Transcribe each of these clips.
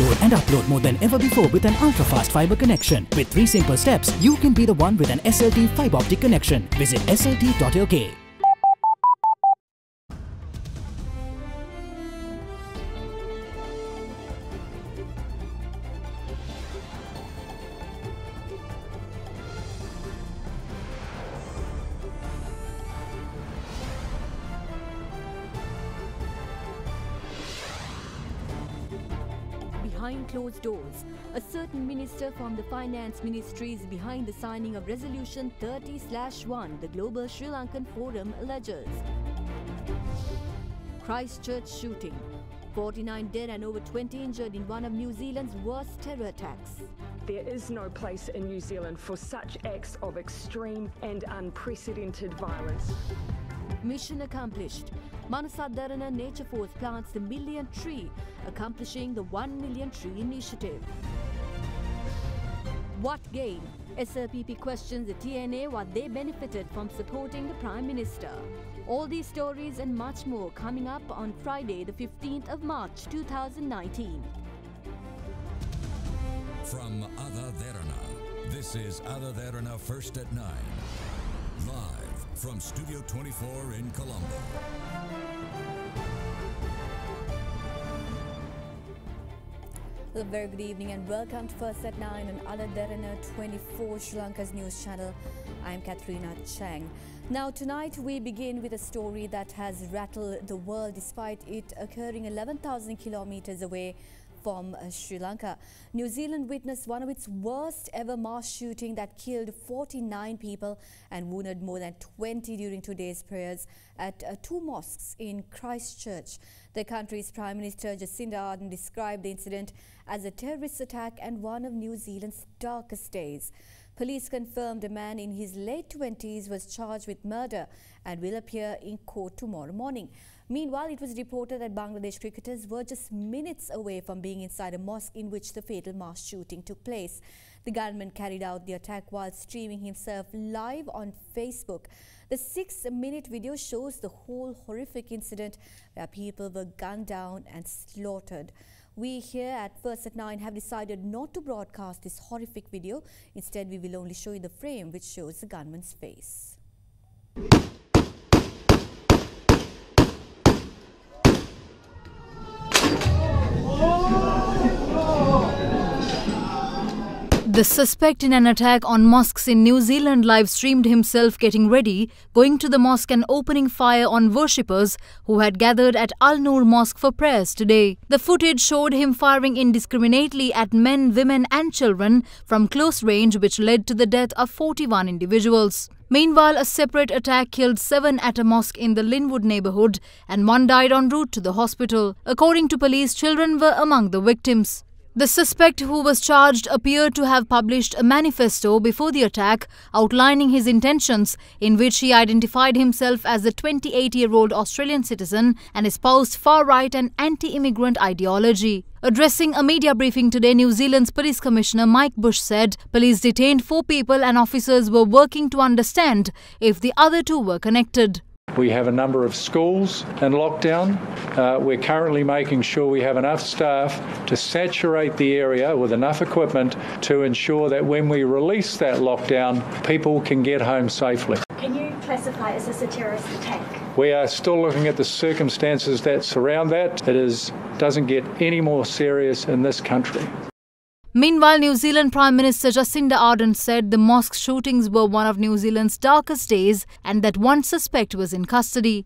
Download and upload more than ever before with an ultra-fast fiber connection. With 3 simple steps, you can be the one with an SLT fiber optic connection. Visit slt.lk. Behind closed doors, a certain minister from the Finance Ministry is behind the signing of Resolution 30/1, the Global Sri Lankan Forum alleges. Christchurch shooting. 49 dead and over 20 injured in one of New Zealand's worst terror attacks. There is no place in New Zealand for such acts of extreme and unprecedented violence. Mission accomplished. MANUSATH Derana Nature Force plants the 1,000,000 tree, accomplishing the 1 million tree initiative. What gain? SLPP questions the TNA what they benefited from supporting the Prime Minister. All these stories and much more coming up on Friday, the 15th of March 2019. From AdaDerana, this is AdaDerana First at 9. Live from Studio 24 in Colombo. A very good evening and welcome to First at 9 on AdaDerana 24, Sri Lanka's news channel. I'm Katharina Chang. Now tonight we begin with a story that has rattled the world despite it occurring 11,000 kilometers away from Sri Lanka. New Zealand witnessed one of its worst ever mass shooting that killed 49 people and wounded more than 20 during today's prayers at 2 mosques in Christchurch. The country's Prime Minister Jacinda Ardern described the incident as a terrorist attack and one of New Zealand's darkest days. Police confirmed a man in his late 20s was charged with murder and will appear in court tomorrow morning. Meanwhile, it was reported that Bangladesh cricketers were just minutes away from being inside a mosque in which the fatal mass shooting took place. The gunman carried out the attack while streaming himself live on Facebook. The 6-minute video shows the whole horrific incident where people were gunned down and slaughtered. We here at First at 9 have decided not to broadcast this horrific video. Instead, we will only show you the frame which shows the gunman's face. The suspect in an attack on mosques in New Zealand live-streamed himself getting ready, going to the mosque and opening fire on worshippers who had gathered at Al Noor Mosque for prayers today. The footage showed him firing indiscriminately at men, women and children from close range, which led to the death of 41 individuals. Meanwhile, a separate attack killed 7 at a mosque in the Linwood neighbourhood and 1 died en route to the hospital. According to police, children were among the victims. The suspect who was charged appeared to have published a manifesto before the attack outlining his intentions, in which he identified himself as a 28-year-old Australian citizen and espoused far-right and anti-immigrant ideology. Addressing a media briefing today, New Zealand's Police Commissioner Mike Bush said police detained 4 people and officers were working to understand if the other 2 were connected. We have a number of schools in lockdown. We're currently making sure we have enough staff to saturate the area with enough equipment to ensure that when we release that lockdown, people can get home safely. Can you classify as this a terrorist attack? We are still looking at the circumstances that surround that. It doesn't get any more serious in this country. Meanwhile, New Zealand Prime Minister Jacinda Ardern said the mosque shootings were one of New Zealand's darkest days and that 1 suspect was in custody.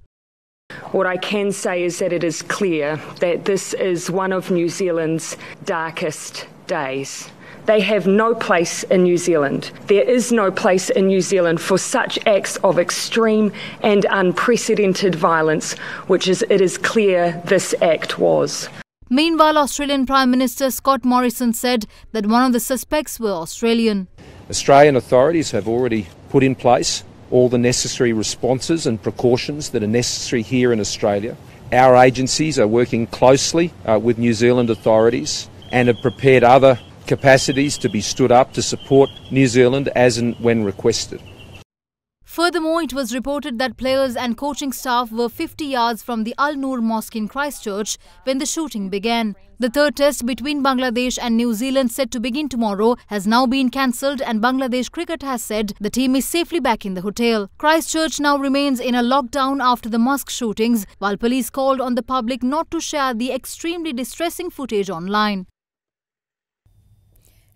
What I can say is that it is clear that this is one of New Zealand's darkest days. They have no place in New Zealand. There is no place in New Zealand for such acts of extreme and unprecedented violence, which it is clear this act was. Meanwhile, Australian Prime Minister Scott Morrison said that one of the suspects were Australian. Australian authorities have already put in place all the necessary responses and precautions that are necessary here in Australia. Our agencies are working closely with New Zealand authorities and have prepared other capacities to be stood up to support New Zealand as and when requested. Furthermore, it was reported that players and coaching staff were 50 yards from the Al Noor Mosque in Christchurch when the shooting began. The third test between Bangladesh and New Zealand, set to begin tomorrow, has now been cancelled, and Bangladesh Cricket has said the team is safely back in the hotel. Christchurch now remains in a lockdown after the mosque shootings, while police called on the public not to share the extremely distressing footage online.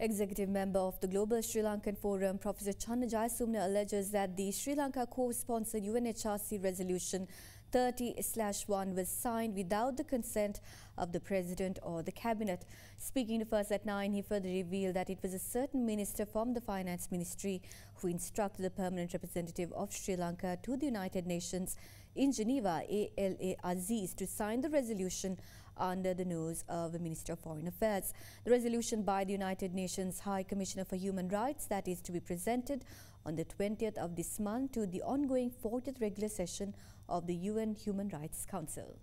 Executive member of the Global Sri Lankan Forum, Professor Channa Jayasumna, alleges that the Sri Lanka co-sponsored UNHRC resolution 30/1 was signed without the consent of the President or the Cabinet. Speaking to First at 9, he further revealed that it was a certain minister from the Finance Ministry who instructed the permanent representative of Sri Lanka to the United Nations in Geneva, ALA Aziz, to sign the resolution under the nose of the Minister of Foreign Affairs. The resolution by the United Nations High Commissioner for Human Rights, that is to be presented on the 20th of this month to the ongoing 40th regular session of the UN Human Rights Council.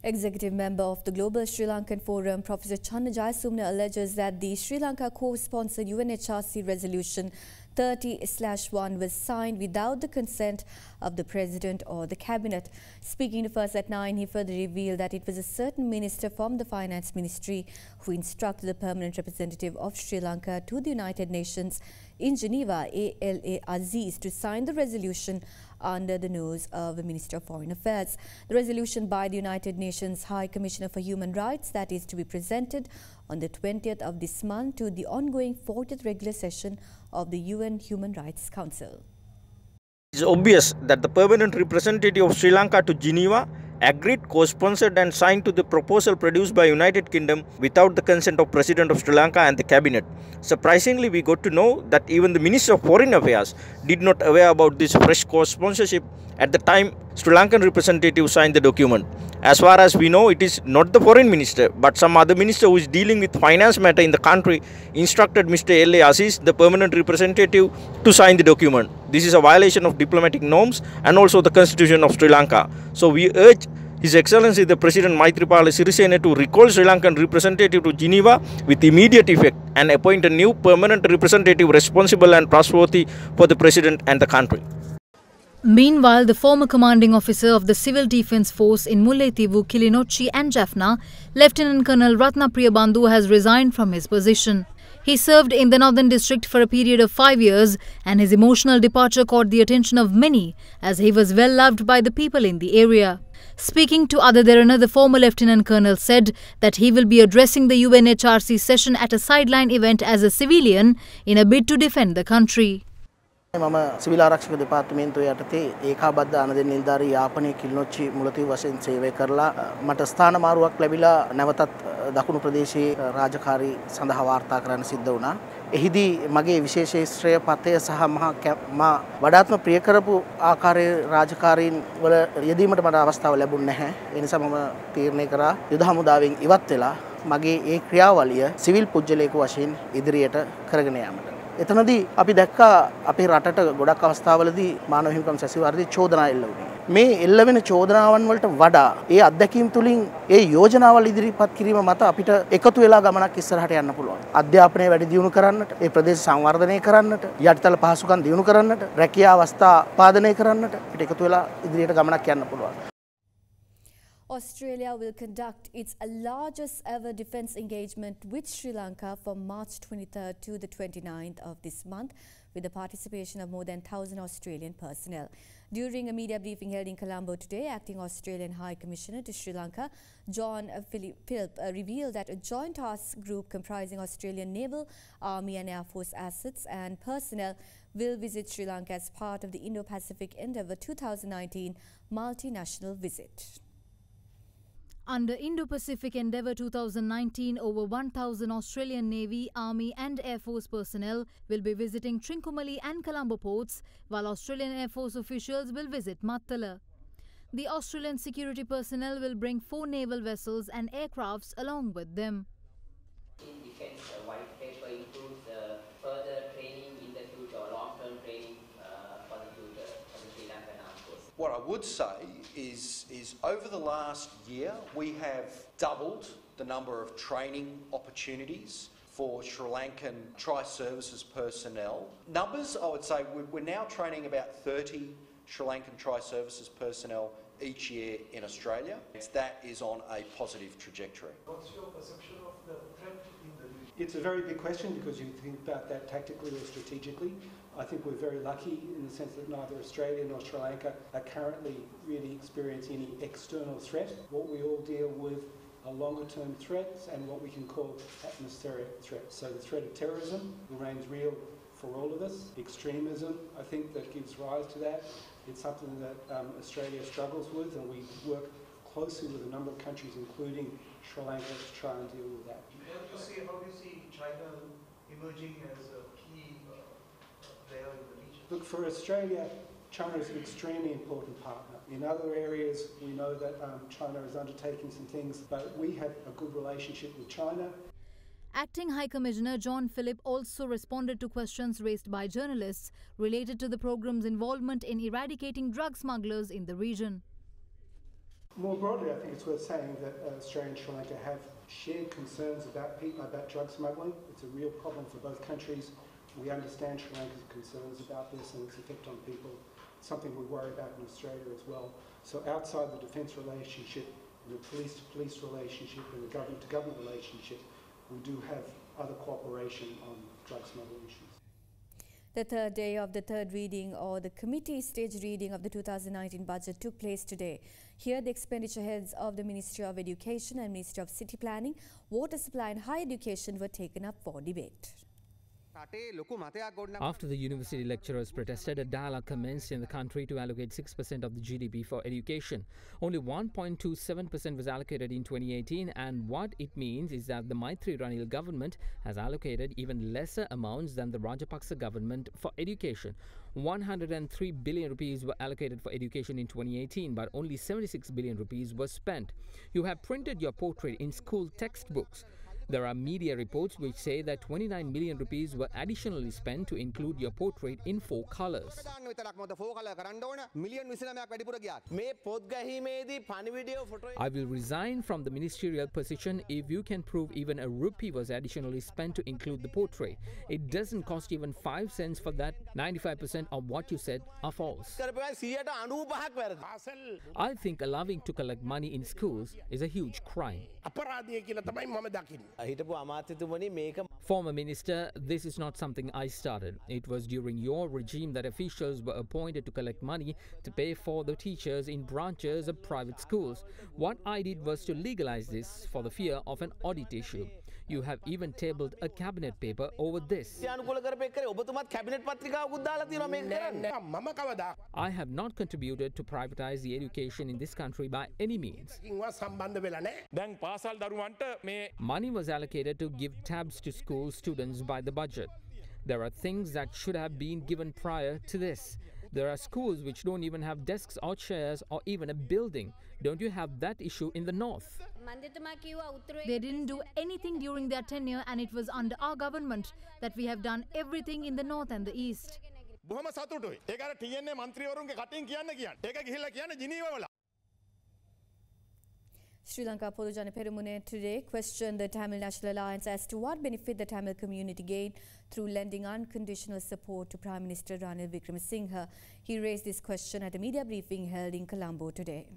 Executive member of the Global Sri Lankan Forum, Professor Channa Jayasumna, alleges that the Sri Lanka co-sponsored UNHRC resolution 30/1 was signed without the consent of the President or the Cabinet. Speaking to First at 9, he further revealed that it was a certain minister from the Finance Ministry who instructed the permanent representative of Sri Lanka to the United Nations in Geneva, ALA Aziz, to sign the resolution under the nose of the Minister of Foreign Affairs. The resolution by the United Nations High Commissioner for Human Rights, that is to be presented on the 20th of this month to the ongoing 40th regular session of the UN Human Rights Council. It is obvious that the permanent representative of Sri Lanka to Geneva agreed, co-sponsored and signed to the proposal produced by United Kingdom without the consent of President of Sri Lanka and the Cabinet. Surprisingly, we got to know that even the Minister of Foreign Affairs did not aware about this fresh co-sponsorship at the time Sri Lankan representative signed the document. As far as we know, it is not the Foreign Minister, but some other minister who is dealing with finance matter in the country instructed Mr. L.A. Aziz, the permanent representative, to sign the document. This is a violation of diplomatic norms and also the Constitution of Sri Lanka. So we urge His Excellency the President Maithripala Sirisena to recall Sri Lankan representative to Geneva with immediate effect and appoint a new permanent representative responsible and trustworthy for the President and the country. Meanwhile, the former commanding officer of the Civil Defence Force in Mullaitivu, Kilinochchi and Jaffna, Lieutenant Colonel RATHNAPRIYA BANDU, has resigned from his position. He served in the Northern District for a period of 5 years, and his emotional departure caught the attention of many as he was well loved by the people in the area. Speaking to AdaDerana, the former Lieutenant Colonel said that he will be addressing the UNHRC session at a sideline event as a civilian in a bid to defend the country. මම civil ආරක්ෂක දෙපාර්තමේන්තුවේ යටතේ ඒකාබද්ධ අනදෙන් නිලධාරී යාපනයේ කිලිනොච්චි මුලතිව් වශයෙන් සේවය කරලා මට ස්ථාන මාරුවක් ලැබිලා නැවතත් දකුණු ප්‍රදේශයේ රාජකාරී සඳහා වාර්තා කරන්න සිද්ධ වුණා. එහිදී මගේ විශේෂේශ්‍රය පතය සහ මා වඩාත්ම ප්‍රිය කරපු ආකාරයේ රාජකාරීන් වල යෙදීමට මට අවස්ථාව ලැබුණ නැහැ. ඒ නිසා මම තීරණය කරා යුද හමුදාවෙන් ඉවත් වෙලා මගේ ඒ ක්‍රියාවලිය සිවිල් පුජ්‍යලයක වශයෙන් ඉදිරියට කරගෙන යාමට. එතනදී අපි දැක්කා අපේ රටට ගොඩක් අවස්ථාවලදී මානව හිමිකම් සැසිවාරදී චෝදනා එල්ල වුණේ. මේ එල්ල වෙන චෝදනාවන් වලට වඩා ඒ අත්දැකීම් තුලින් ඒ යෝජනාවල් ඉදිරිපත් කිරීම මත අපිට එකතු වෙලා ගමනක් ඉස්සරහට යන්න පුළුවන්. අධ්‍යාපනය වැඩි දියුණු කරන්නට, ඒ ප්‍රදේශ සංවර්ධනය කරන්නට, යටිතල පහසුකම් දියුණු කරන්නට, රැකියා අවස්ථා පාදනය කරන්නට අපිට එකතු වෙලා ඉදිරියට ගමනක් යන්න පුළුවන්. Australia will conduct its largest ever defence engagement with Sri Lanka from March 23rd to the 29th of this month, with the participation of more than 1,000 Australian personnel. During a media briefing held in Colombo today, Acting Australian High Commissioner to Sri Lanka, John Philp, revealed that a joint task group comprising Australian Naval, Army and Air Force assets and personnel will visit Sri Lanka as part of the Indo-Pacific Endeavour 2019 multinational visit. Under Indo-Pacific Endeavour 2019, over 1,000 Australian Navy, Army and Air Force personnel will be visiting Trincomalee and Colombo ports, while Australian Air Force officials will visit Mattala. The Australian security personnel will bring 4 naval vessels and aircrafts along with them. In defence, white paper includes further training in the future, or long-term training for the future for the Sri Lankan Armed Forces. What I would say is over the last year we have doubled the number of training opportunities for Sri Lankan tri-services personnel. Numbers, I would say, we're now training about 30 Sri Lankan tri-services personnel each year in Australia. That is on a positive trajectory. What's your perception of the threat in the region? It's a very big question because you think about that tactically or strategically. I think we're very lucky in the sense that neither Australia nor Sri Lanka are currently really experiencing any external threat. What we all deal with are longer term threats and what we can call atmospheric threats. So the threat of terrorism remains real for all of us. Extremism, I think, that gives rise to that. It's something that Australia struggles with, and we work closely with a number of countries, including Sri Lanka, to try and deal with that. How do you see China emerging as a key player in the region? Look, for Australia, China is an extremely important partner. In other areas, we know that China is undertaking some things, but we have a good relationship with China. Acting High Commissioner John Philip also responded to questions raised by journalists related to the program's involvement in eradicating drug smugglers in the region. More broadly, I think it's worth saying that Australia and Sri Lanka have shared concerns about drug smuggling. It's a real problem for both countries. We understand Sri Lanka's concerns about this and its effect on people. It's something we worry about in Australia as well. So outside the defence relationship and the police-to-police relationship and the government-to-government relationship, we do have other cooperation on drug smuggling issues. The third day of the third reading or the committee stage reading of the 2019 budget took place today. Here the expenditure heads of the Ministry of Education and Ministry of City Planning, Water Supply and Higher Education were taken up for debate. After the university lecturers protested, a dialogue commenced in the country to allocate 6% of the GDP for education. Only 1.27% was allocated in 2018, and what it means is that the Maitri Ranil government has allocated even lesser amounts than the Rajapaksa government for education. 103 billion rupees were allocated for education in 2018, but only 76 billion rupees were spent. You have printed your portrait in school textbooks. There are media reports which say that 29 million rupees were additionally spent to include your portrait in 4 colours. I will resign from the ministerial position if you can prove even a rupee was additionally spent to include the portrait. It doesn't cost even 5 cents for that. 95% of what you said are false. I think allowing to collect money in schools is a huge crime. Former Minister, this is not something I started. It was during your regime that officials were appointed to collect money to pay for the teachers in branches of private schools. What I did was to legalize this for the fear of an audit issue. You have even tabled a cabinet paper over this. I have not contributed to privatize the education in this country by any means. Money was allocated to give tabs to school students by the budget. There are things that should have been given prior to this. There are schools which don't even have desks or chairs or even a building. Don't you have that issue in the north? They didn't do anything during their tenure, and it was under our government that we have done everything in the north and the east. Sri Lanka Polujana Perumune today questioned the Tamil National Alliance as to what benefit the Tamil community gained through lending unconditional support to Prime Minister Ranil Wickremesinghe. He raised this question at a media briefing held in Colombo today.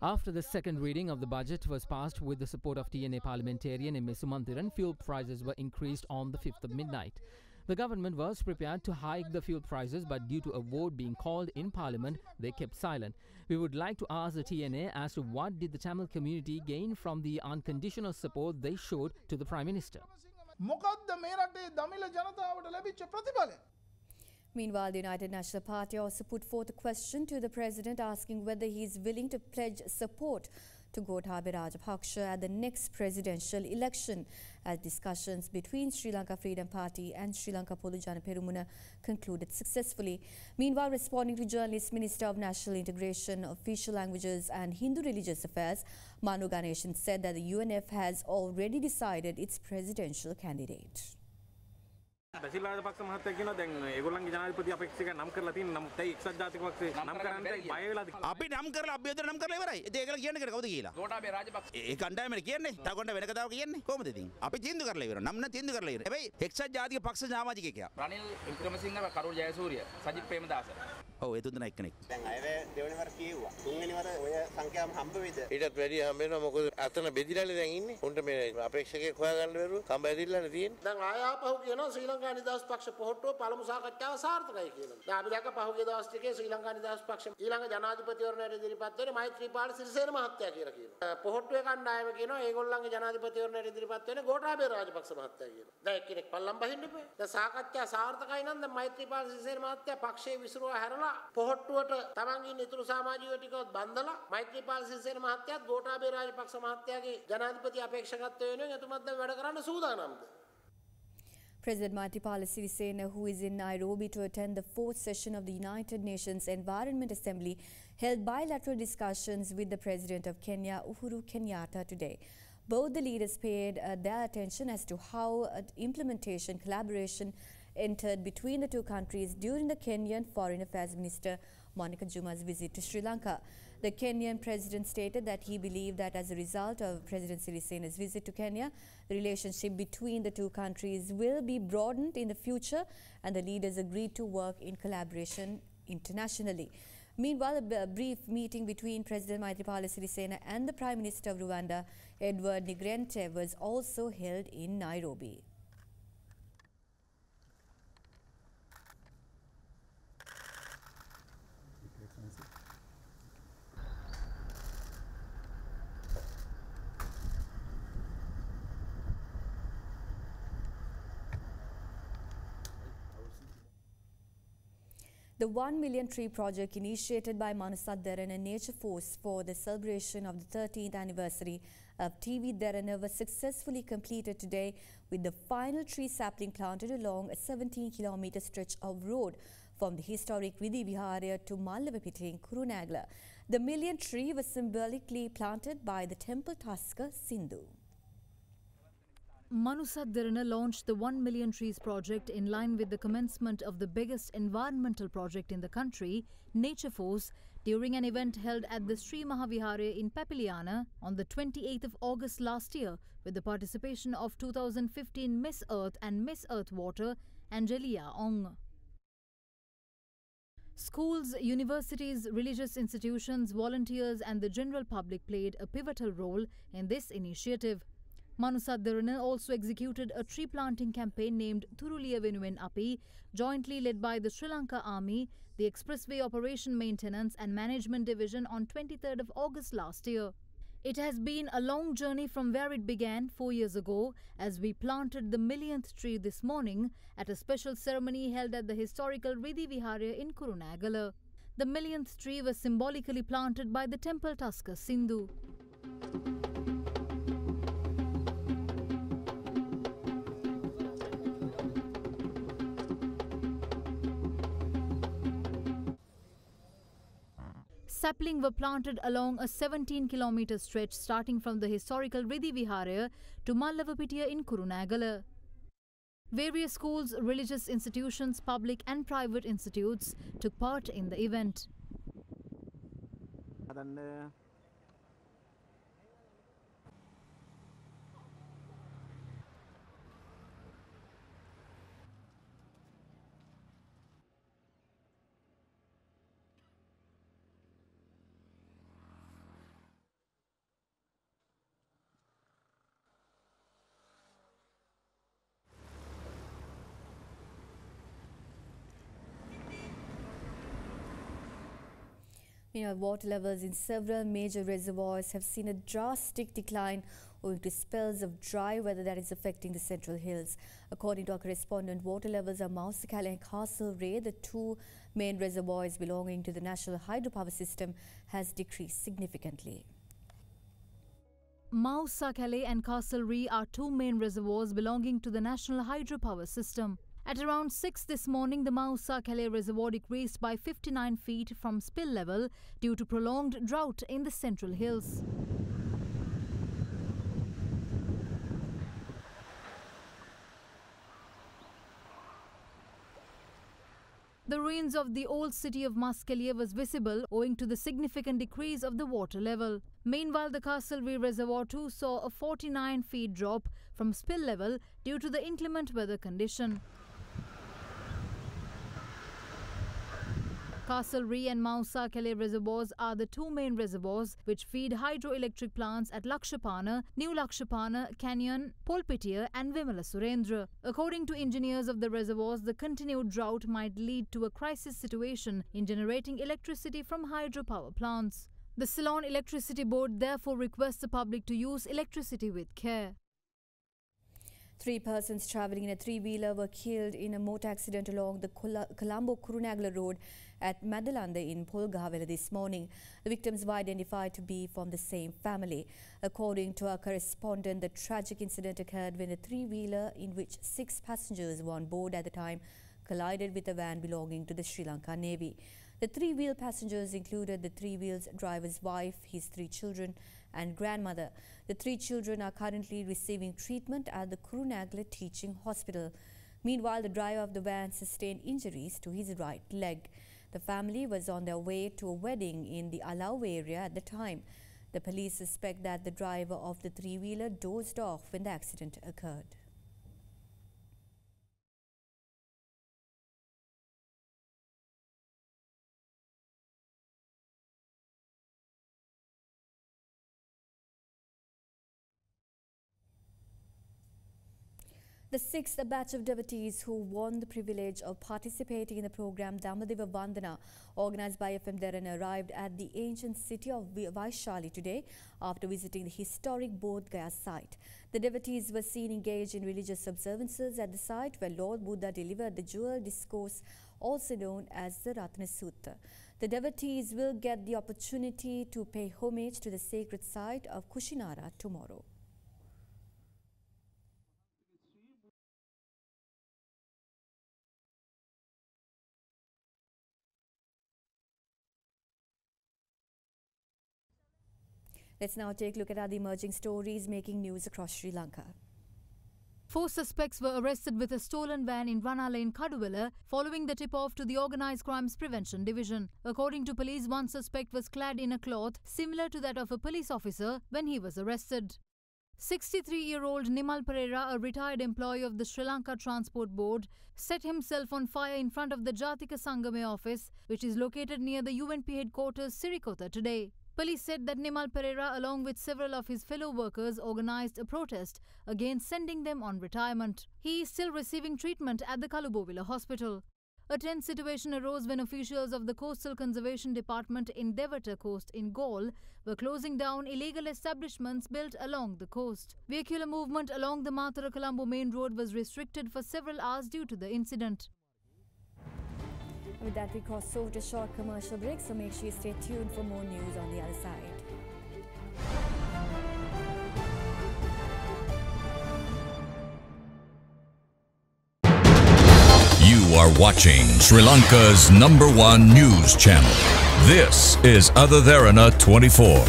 After the second reading of the budget was passed with the support of TNA parliamentarian M. Sumantiran, fuel prices were increased on the 5th of midnight. The government was prepared to hike the fuel prices, but due to a vote being called in Parliament, they kept silent. We would like to ask the TNA as to what did the Tamil community gain from the unconditional support they showed to the Prime Minister. Meanwhile, the United National Party also put forth a question to the President asking whether he is willing to pledge support to Gotabaya Rajapaksa at the next presidential election, as discussions between Sri Lanka Freedom Party and Sri Lanka Polujana Perumuna concluded successfully. Meanwhile, responding to journalists, Minister of National Integration, Official Languages and Hindu Religious Affairs, Manu Ganeshan, said that the UNF has already decided its presidential candidate. Basil Rajapaksa මහත්තයා කියනවා දැන් ඒගොල්ලන්ගේ ජනාධිපති අපේක්ෂක නම් කරලා තියෙන නමුත් ඒ එක්සත් ජාතික පක්ෂේ නම් කරන්නේ බය වෙලාද අපි නම් කරලා අභ්‍යන්තර නම් කරලා ඉවරයි. ඉතින් ඒකල කියන්නේ කවුද කියලා? ගෝඨාභය රාජපක්ෂ. ඒ කණ්ඩායමනේ කියන්නේ. තව කොණ්ඩ වෙන කතාවක් කියන්නේ. කොහොමද ඉතින්? අපි තීන්දුව කරලා ඉවරයි. නම් තීන්දුව කරලා ඉවරයි. හැබැයි එක්සත් ජාතික පක්ෂ සමාජිකයෙක්. රනිල් වික්‍රමසිංහ කරුල් ජයසූරිය සජිත් ප්‍රේමදාස. ඔව් ඒ තුන්දෙනා එක්කෙනෙක්. දැන් අයවැය දෙවෙනි වර කියෙව්වා. තුන්වෙනි වර ඔය සංඛ්‍යාව හම්බ වෙයිද? ඊටත් වැඩි හම්බ වෙනවා මොකද අතන බෙදිලානේ දැන් ඉන්නේ. උන්ට මේ අපේක්ෂකයෙක් හොයාගන්න බැරුව කඹ ඇදිලානේ තියෙන්නේ. දැන් ආයාපහුව කියනවා ශ්‍රී ලංකා නිදහස් පක්ෂ පොහොට්ටුව පළමු සාකච්ඡාව සාර්ථකයි කියලා. දැන් අපි දැක්ක පහුගිය දවස් ටිකේ ශ්‍රී ලංකා නිදහස් පක්ෂ ඊළඟ ජනාධිපතිවරණයට ඉදිරිපත් වෙන්නේ මෛත්‍රීපාල සිරිසේන මහත්තයා කියලා කියනවා. පොහොට්ටුවේ කණ්ඩායම කියනවා ඒගොල්ලන්ගේ ජනාධිපතිවරණයට ඉදිරිපත් වෙන්නේ ගෝඨාභය රාජපක්ෂ මහත්තයා කියලා. දැන් එක්කෙනෙක් පල්ලම් බහින්න එපා. දැන් සාකච්ඡා සාර්ථකයි නම් දැන් මෛත්‍රීපාල සිරිසේන මහත්තයා පක්ෂයේ විසිරුවා හැරලා පොහොට්ටුවට තමන්ගේ ඉතුරු සමාජීය ටිකවත් බන්දලා මෛත්‍රීපාල සිරිසේන මහත්තයාත් ගෝඨාභය රාජපක්ෂ මහත්තයාගේ ජනාධිපති අපේක්ෂකත්වය වෙනුවෙන් එතුමත් දැන් වැඩ කරන්න සූදානම්ද? President Maithripala Sirisena, who is in Nairobi to attend the 4th session of the United Nations Environment Assembly, held bilateral discussions with the President of Kenya, Uhuru Kenyatta, today. Both the leaders paid their attention as to how implementation collaboration entered between the two countries during the Kenyan Foreign Affairs Minister Monica Juma's visit to Sri Lanka. The Kenyan president stated that he believed that as a result of President Sirisena's visit to Kenya, the relationship between the two countries will be broadened in the future, and the leaders agreed to work in collaboration internationally. Meanwhile, a brief meeting between President Maithripala Sirisena and the Prime Minister of Rwanda, Edward Nigrente, was also held in Nairobi. The 1 million tree project initiated by MANUSATH Derana Nature Force for the celebration of the 13th anniversary of TV Derana was successfully completed today, with the final tree sapling planted along a 17-kilometer stretch of road from the historic Vidhi Viharaya to Mallavapitiya in Kurunegala. The million tree was symbolically planted by the temple tasker Sindhu. MANUSATH Derana launched the 1 million trees project in line with the commencement of the biggest environmental project in the country, Nature Force, during an event held at the Sri Mahaviharaya in Papiliana on the 28th of August last year, with the participation of 2015 Miss Earth and Miss Earth Water, Angelia Ong. Schools, universities, religious institutions, volunteers and the general public played a pivotal role in this initiative. MANUSATH Derana also executed a tree planting campaign named Thuruliya Venuwen Api, jointly led by the Sri Lanka Army, the Expressway Operation Maintenance and Management Division on 23rd of August last year. It has been a long journey from where it began 4 years ago, as we planted the millionth tree this morning at a special ceremony held at the historical Vidhi Viharaya in Kurunegala. The millionth tree was symbolically planted by the temple tasker Sindhu. Saplings were planted along a 17-kilometer stretch starting from the historical Vidhi Viharaya to Mallavapitiya in Kurunegala. Various schools, religious institutions, public and private institutes took part in the event. Water levels in several major reservoirs have seen a drastic decline owing to spells of dry weather that is affecting the Central Hills. According to our correspondent, water levels of MOUSSAKELLE and CASTLEREAGH, the two main reservoirs belonging to the National Hydropower System, has decreased significantly. MOUSSAKELLE and CASTLEREAGH are two main reservoirs belonging to the National Hydropower System. At around 6 this morning, the MOUSSAKELLE reservoir decreased by 59 feet from spill level due to prolonged drought in the Central Hills. The ruins of the old city of MOSQUE was visible owing to the significant decrease of the water level. Meanwhile, the CASTLEREAGH Reservoir too saw a 49 feet drop from spill level due to the inclement weather condition. CASTLEREAGH and MOUSSAKELLE reservoirs are the two main reservoirs which feed hydroelectric plants at Lakshapana, New Lakshapana, Canyon, Polpitiya and Vimala Surendra. According to engineers of the reservoirs, the continued drought might lead to a crisis situation in generating electricity from hydropower plants. The Ceylon Electricity Board therefore requests the public to use electricity with care. 3 persons travelling in a 3-wheeler were killed in a motor accident along the Colombo-Kurunegala road at Madalanda in Polgavela this morning. The victims were identified to be from the same family. According to our correspondent, the tragic incident occurred when a 3-wheeler in which 6 passengers were on board at the time collided with a van belonging to the Sri Lanka Navy. The 3-wheel passengers included the 3-wheel's driver's wife, his 3 children and grandmother. The 3 children are currently receiving treatment at the Kurunegala Teaching Hospital. Meanwhile, the driver of the van sustained injuries to his right leg. The family was on their way to a wedding in the Alau area at the time. The police suspect that the driver of the 3-wheeler dozed off when the accident occurred. The 6th batch of devotees who won the privilege of participating in the program Damadeva Vandana, organised by AdaDerana, arrived at the ancient city of Vaishali today after visiting the historic Bodh Gaya site. The devotees were seen engaged in religious observances at the site where Lord Buddha delivered the jewel discourse, also known as the RATHNAPRIYA. The devotees will get the opportunity to pay homage to the sacred site of Kushinara tomorrow. Let's now take a look at other emerging stories making news across Sri Lanka. 4 suspects were arrested with a stolen van in Rana Lane, Kaduvela, following the tip-off to the Organised Crimes Prevention Division. According to police, one suspect was clad in a cloth similar to that of a police officer when he was arrested. 63-year-old Nimal Pereira, a retired employee of the Sri Lanka Transport Board, set himself on fire in front of the Jatika Sangame office, which is located near the UNP headquarters Sirikota today. Police said that Nimal Pereira, along with several of his fellow workers, organised a protest against sending them on retirement. He is still receiving treatment at the Kalubowila hospital. A tense situation arose when officials of the Coastal Conservation Department in Devata Coast in Gaul were closing down illegal establishments built along the coast. Vehicular movement along the Matara Colombo main road was restricted for several hours due to the incident. With that, we cross over to a short commercial break, so make sure you stay tuned for more news on the other side. You are watching Sri Lanka's #1 news channel. This is AdaDerana 24.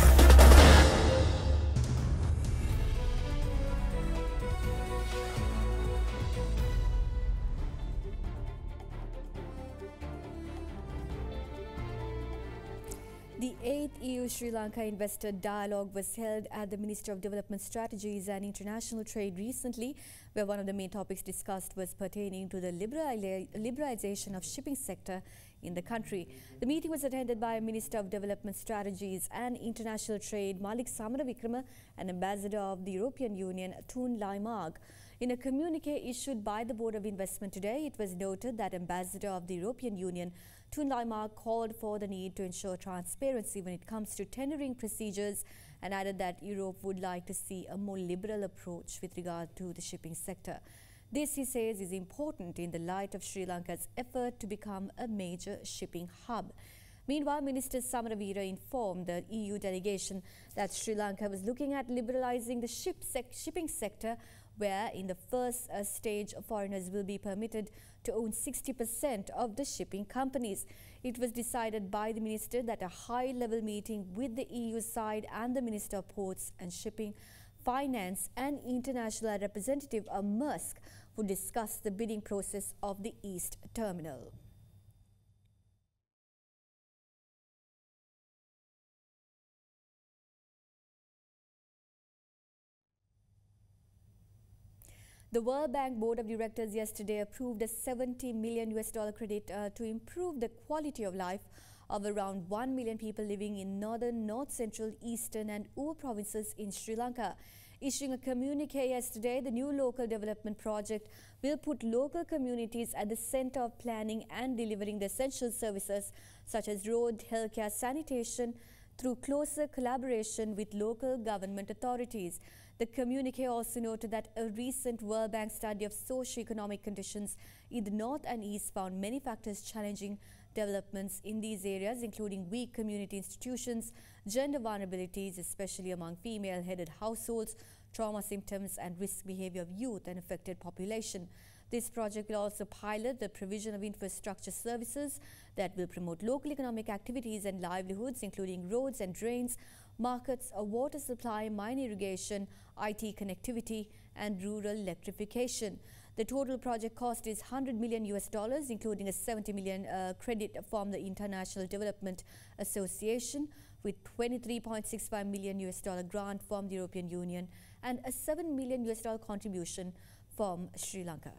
The 8th EU-Sri Lanka Investor Dialogue was held at the Ministry of Development Strategies and International Trade recently, where one of the main topics discussed was pertaining to the liberalization of shipping sector in the country. The meeting was attended by Minister of Development Strategies and International Trade Malik Samaravikrama and Ambassador of the European Union Tun Laimarg. In a communique issued by the Board of Investment today, it was noted that Ambassador of the European Union Tun Laimarg called for the need to ensure transparency when it comes to tendering procedures and added that Europe would like to see a more liberal approach with regard to the shipping sector. This, he says, is important in the light of Sri Lanka's effort to become a major shipping hub. Meanwhile, Minister Samaravira informed the EU delegation that Sri Lanka was looking at liberalizing the shipping sector, where in the first stage foreigners will be permitted to own 60% of the shipping companies. It was decided by the minister that a high-level meeting with the EU side and the Minister of Ports and Shipping, Finance and International representative of MOSQUE would discuss the bidding process of the East Terminal. The World Bank Board of Directors yesterday approved a $70 million credit to improve the quality of life of around 1 million people living in northern, north-central, eastern and Uva provinces in Sri Lanka. Issuing a communique yesterday, the new local development project will put local communities at the center of planning and delivering the essential services such as road, healthcare, sanitation through closer collaboration with local government authorities. The communique also noted that a recent World Bank study of socio-economic conditions in the north and east found many factors challenging developments in these areas, including weak community institutions, gender vulnerabilities, especially among female-headed households, trauma symptoms and risk behavior of youth and affected population. This project will also pilot the provision of infrastructure services that will promote local economic activities and livelihoods, including roads and drains, markets, a water supply, mine irrigation, IT connectivity and rural electrification. The total project cost is $100 million, including a $70 million credit from the International Development Association, with $23.65 million grant from the European Union and a $7 million contribution from Sri Lanka.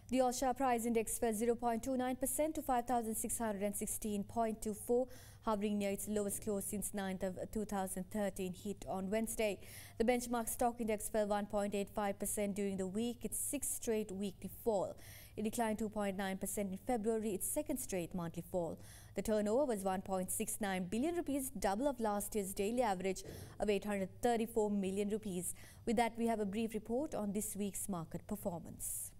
The All-Share Price Index fell 0.29% to 5,616.24, hovering near its lowest close since 9th of 2013 hit on Wednesday. The benchmark stock index fell 1.85% during the week, its sixth straight weekly fall. It declined 2.9% in February, its second straight monthly fall. The turnover was 1.69 billion rupees, double of last year's daily average of 834 million rupees. With that, we have a brief report on this week's market performance.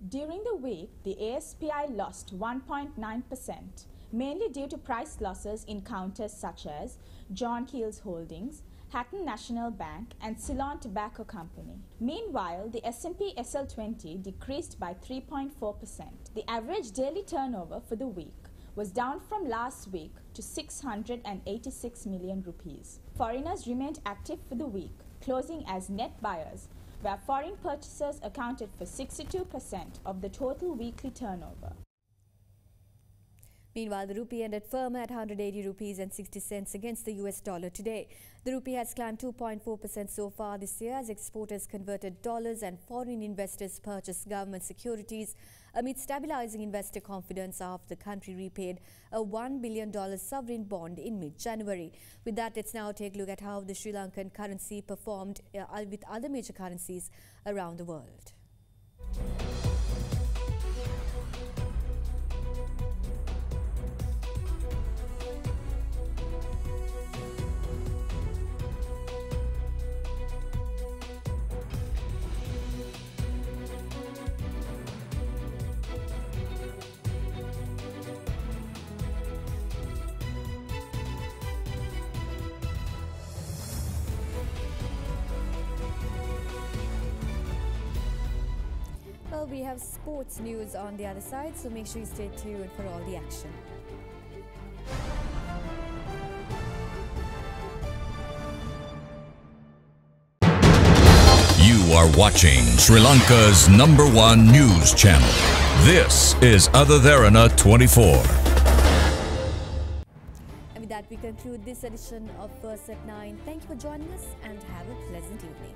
During the week, the ASPI lost 1.9%, mainly due to price losses in counters such as John Keel's Holdings, Hatton National Bank and Ceylon Tobacco Company. Meanwhile, the S&P SL20 decreased by 3.4%. The average daily turnover for the week was down from last week to 686 million rupees. Foreigners remained active for the week, closing as net buyers, where foreign purchasers accounted for 62% of the total weekly turnover. Meanwhile, the rupee ended firm at 180 rupees and 60 cents against the US dollar today. The rupee has climbed 2.4% so far this year as exporters converted dollars and foreign investors purchased government securities amid stabilizing investor confidence after the country repaid a $1 billion sovereign bond in mid-January. With that, let's now take a look at how the Sri Lankan currency performed with other major currencies around the world. Well, we have sports news on the other side, so make sure you stay tuned for all the action. You are watching Sri Lanka's #1 news channel. This is AdaDerana 24. And with that, we conclude this edition of First at 9. Thank you for joining us and have a pleasant evening.